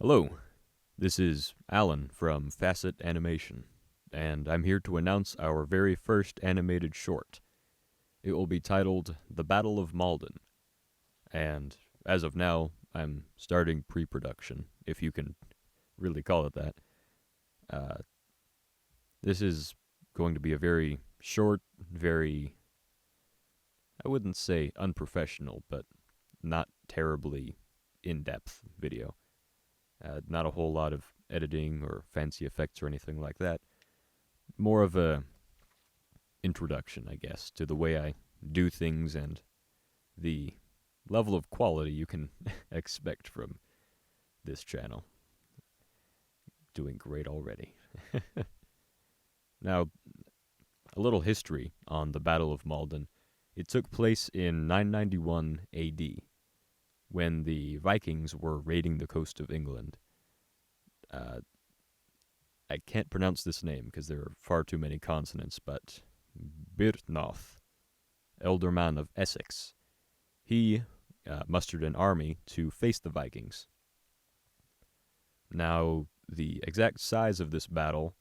Hello, this is Alan from Facet Animation, and I'm here to announce our very first animated short. It will be titled The Battle of Maldon, and as of now, I'm starting pre-production, if you can really call it that. Uh, this is going to be a very short, very, I wouldn't say unprofessional, but not terribly in-depth video. Not a whole lot of editing or fancy effects or anything like that. More of a introduction, I guess, to the way I do things and the level of quality you can expect from this channel. Doing great already. Now, a little history on the Battle of Maldon. It took place in 991 AD, when the Vikings were raiding the coast of England. I can't pronounce this name because there are far too many consonants, but Byrhtnoth, Ealdorman of Essex, he mustered an army to face the Vikings. Now, the exact size of this battle,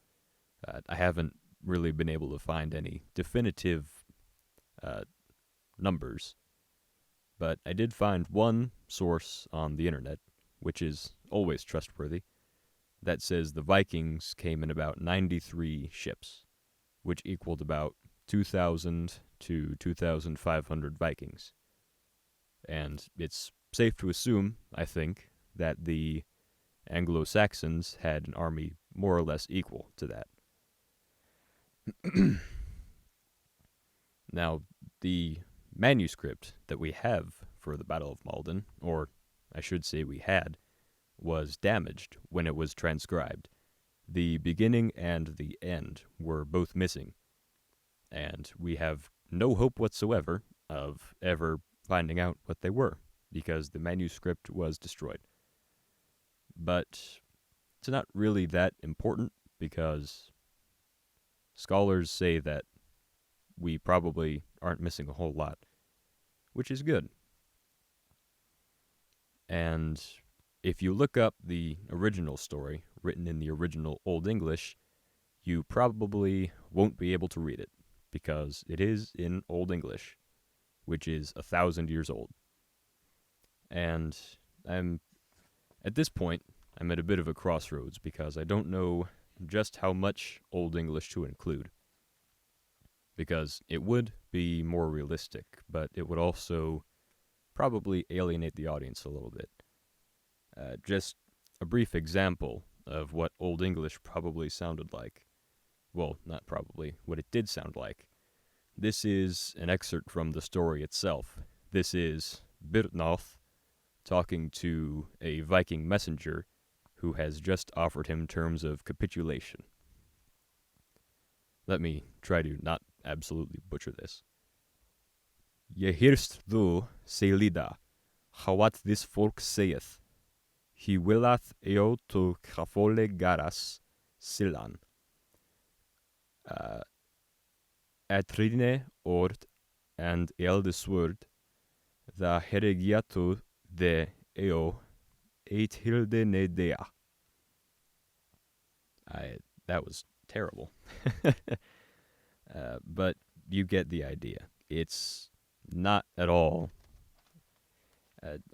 I haven't really been able to find any definitive numbers, but I did find one source on the internet, which is always trustworthy, that says the Vikings came in about 93 ships, which equaled about 2,000 to 2,500 Vikings. And it's safe to assume, I think, that the Anglo-Saxons had an army more or less equal to that. Now, the manuscript that we have for the Battle of Maldon, or I should say we had, was damaged when it was transcribed. The beginning and the end were both missing, and we have no hope whatsoever of ever finding out what they were, because the manuscript was destroyed. But it's not really that important, because scholars say that we probably aren't missing a whole lot, which is good. And if you look up the original story, written in the original Old English, you probably won't be able to read it, because it is in Old English, which is 1,000 years old. And at this point, I'm at a bit of a crossroads, because I don't know just how much Old English to include. Because it would be more realistic, but it would also probably alienate the audience a little bit. Just a brief example of what Old English probably sounded like. Well, not probably, what it did sound like. This is an excerpt from the story itself. This is Byrhtnoth talking to a Viking messenger who has just offered him terms of capitulation. Let me try to not absolutely butcher this. Je hearst thou, Selida, how what this folk saith. He willeth eo to Cafole Garas, Silan. Atrine ord and eldest word, the heregiato de eo, eit hilde ne dea. That was terrible. But you get the idea. It's not at all.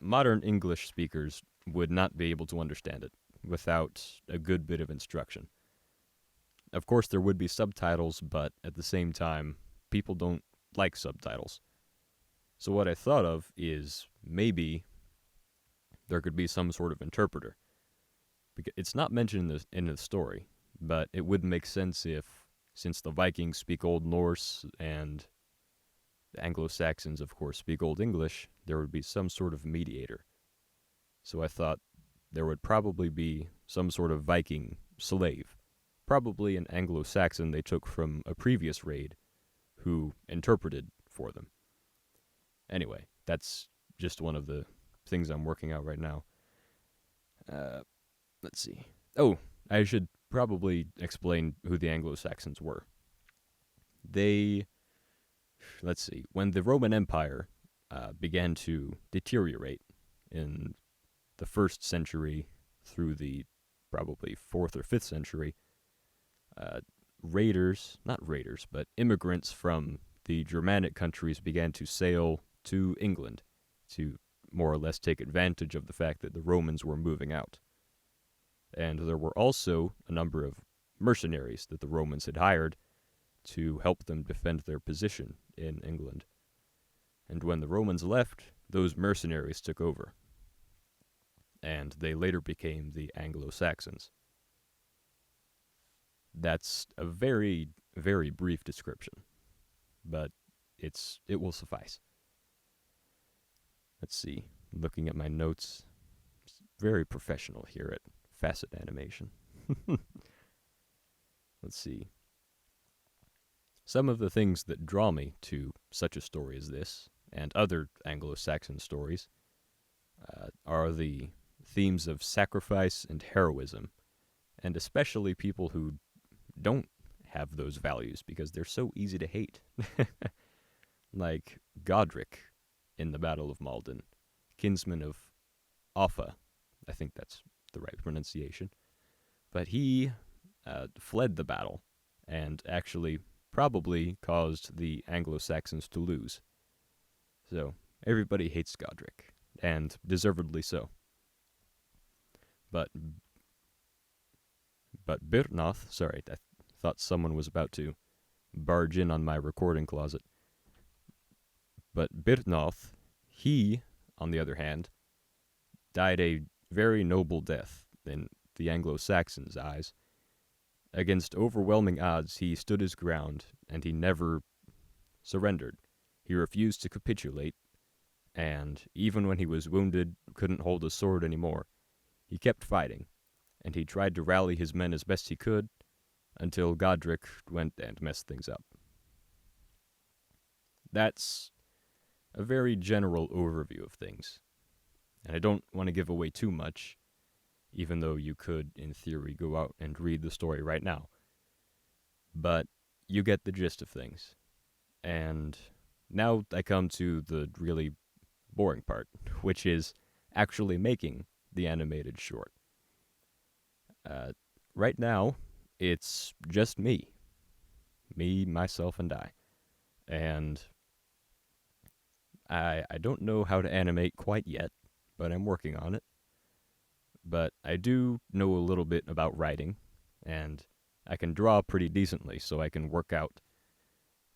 Modern English speakers would not be able to understand it without a good bit of instruction. Of course, there would be subtitles, but at the same time, people don't like subtitles. So what I thought of is maybe there could be some sort of interpreter. It's not mentioned in the story, but it would make sense if, since the Vikings speak Old Norse and the Anglo-Saxons, of course, speak Old English, there would be some sort of mediator. So I thought there would probably be some sort of Viking slave, probably an Anglo-Saxon they took from a previous raid, who interpreted for them. Anyway, that's just one of the things I'm working out right now. Let's see. Oh, I should probably explain who the Anglo-Saxons were. Let's see, when the Roman Empire began to deteriorate in the 1st century through the probably 4th or 5th century, not raiders, but immigrants from the Germanic countries began to sail to England to more or less take advantage of the fact that the Romans were moving out. And there were also a number of mercenaries that the Romans had hired to help them defend their position in England. And when the Romans left, those mercenaries took over. And they later became the Anglo-Saxons. That's a very, very brief description, but it will suffice. Let's see, looking at my notes, it's very professional here at Facet Animation. Let's see. Some of the things that draw me to such a story as this, and other Anglo-Saxon stories, are the themes of sacrifice and heroism, and especially people who don't have those values because they're so easy to hate. Like Godric in the Battle of Maldon, kinsman of Offa. I think that's the right pronunciation. But he fled the battle and actually probably caused the Anglo-Saxons to lose. So everybody hates Godric, and deservedly so. But Byrhtnoth, sorry, I thought someone was about to barge in on my recording closet. But Byrhtnoth, he, on the other hand, died a very noble death in the Anglo-Saxons' eyes. Against overwhelming odds, he stood his ground, and he never surrendered. He refused to capitulate, and even when he was wounded, couldn't hold a sword anymore. He kept fighting, and he tried to rally his men as best he could, until Godric went and messed things up. That's a very general overview of things, and I don't want to give away too much, even though you could, in theory, go out and read the story right now. But you get the gist of things. And now I come to the really boring part, which is actually making the animated short. Right now, it's just me. Me, myself, and I. And I don't know how to animate quite yet, but I'm working on it. But I do know a little bit about writing, and I can draw pretty decently, so I can work out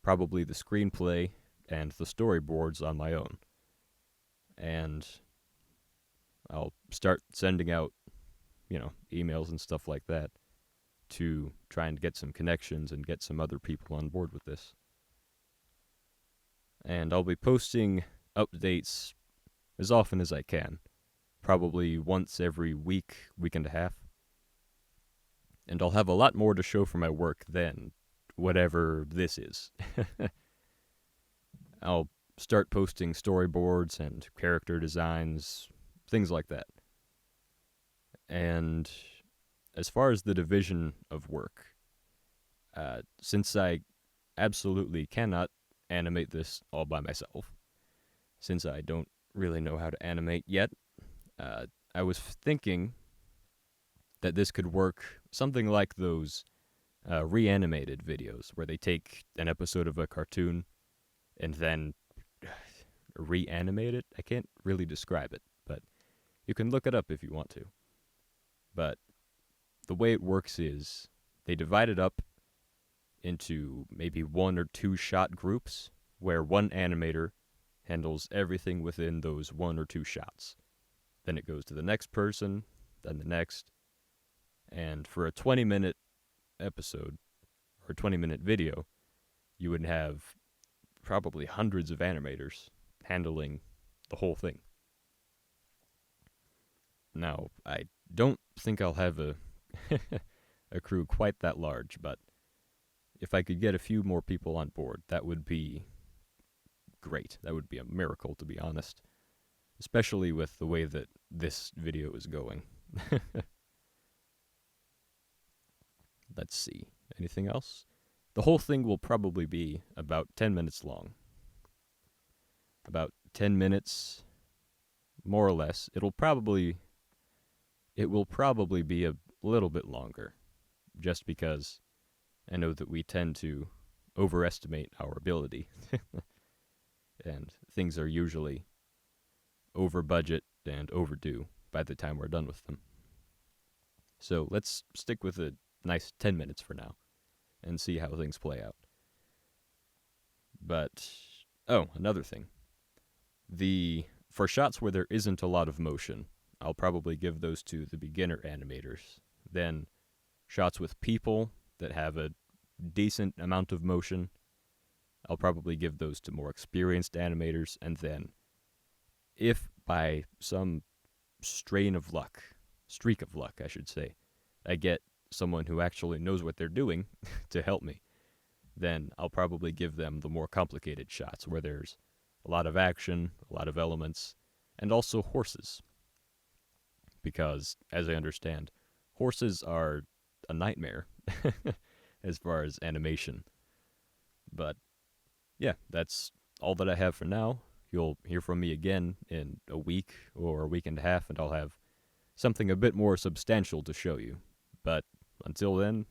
probably the screenplay and the storyboards on my own. And I'll start sending out, emails and stuff like that to try and get some connections and get some other people on board with this. And I'll be posting updates as often as I can. Probably once every week and a half. And I'll have a lot more to show for my work than whatever this is. I'll start posting storyboards and character designs, things like that. And as far as the division of work, since I absolutely cannot animate this all by myself, since I don't really know how to animate yet, I was thinking that this could work something like those reanimated videos where they take an episode of a cartoon and then reanimate it. I can't really describe it, but you can look it up if you want to. But the way it works is they divide it up into maybe 1 or 2 shot groups where one animator handles everything within those 1 or 2 shots. Then it goes to the next person, then the next. And for a 20-minute episode, or a 20-minute video, you would have probably hundreds of animators handling the whole thing. Now, I don't think I'll have a crew quite that large, but if I could get a few more people on board, that would be great. That would be a miracle, to be honest. Especially with the way that this video is going. Let's see. Anything else? The whole thing will probably be about 10 minutes long. About 10 minutes, more or less. it will probably be a little bit longer, just because I know that we tend to overestimate our ability, and things are usually over budget and overdue by the time we're done with them. So let's stick with a nice 10 minutes for now and see how things play out. But, oh, another thing. For shots where there isn't a lot of motion, I'll probably give those to the beginner animators. Then shots with people that have a decent amount of motion, I'll probably give those to more experienced animators. And then, if by some streak of luck, I should say, I get someone who actually knows what they're doing to help me, then I'll probably give them the more complicated shots where there's a lot of action, a lot of elements, and also horses. Because, as I understand, horses are a nightmare as far as animation. But, yeah, that's all that I have for now. You'll hear from me again in a week or a week and a half, and I'll have something a bit more substantial to show you. But until then,